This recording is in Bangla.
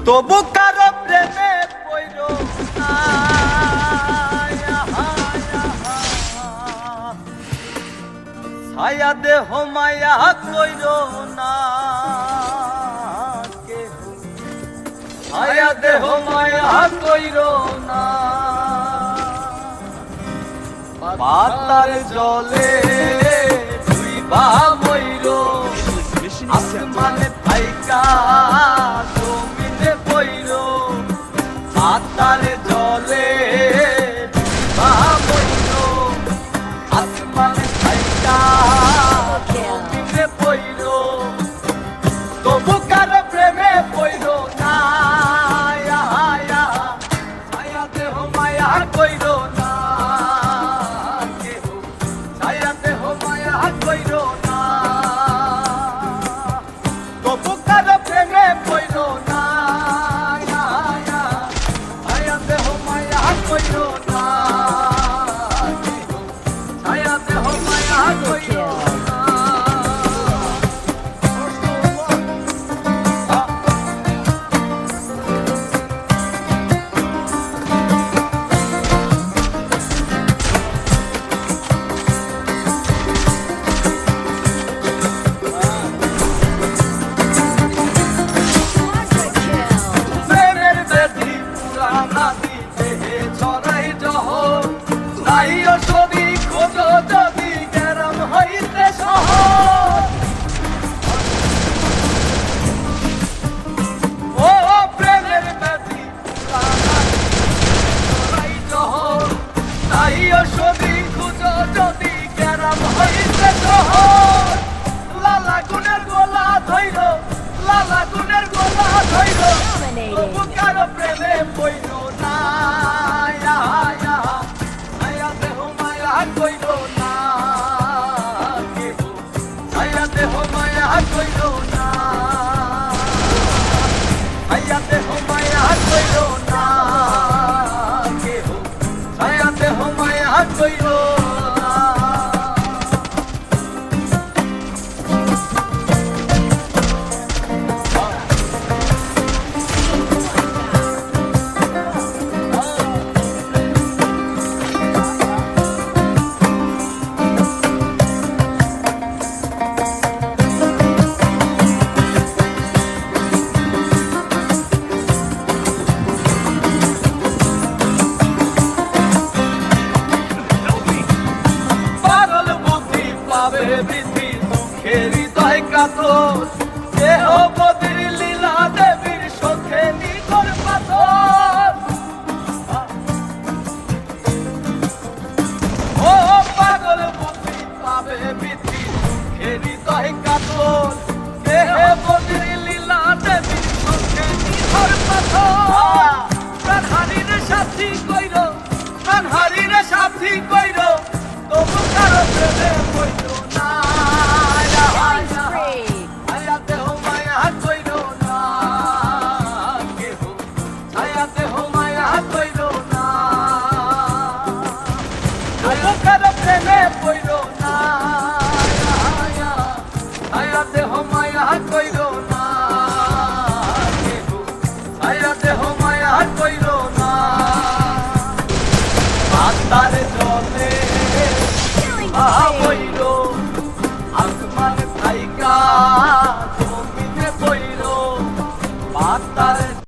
তবু কারো প্রেমে পইরো না, ছায়া দেহ মায়া কইরো না, ছায়া দেহ মায়া কইরো না। পাতার জলে ডুইবা মইরো, আসমানে থাইকা জমিনে পইরো। পাতার জলে ডুইবা মইরো, আসমানে থাইকা জমিনে পইরো। তবু কারো প্রেমে পইরো না, ছায়া দেহ মায়া কইরো না, ছায়া দেহ মায়া কইরো না। তবু কারো প্রেমে পইরো না, ছায়া দেহ মায়া কইরো না, ছায়া দেহ মায়া কইরো না। প্রেমের বেদি পুরানা দিতে ছড়াই জহর, নাই ওষুধি খোঁজো যদি গেরাম হইতে শহর। ও প্রেমের বেদি পুরানা ছড়াই জহর, নাই ওষুধি খোঁজো যদি গেরাম হইতে শহর। লালা গুনের গোলা ধইরো, লালা গুনের গোলা ধইরো, তবু কারো প্রেমে পইরো না, ছায়া দেহ মায়া কইরো না, ছায়া দেহ মায়া কইরো না, ছায়া দেহ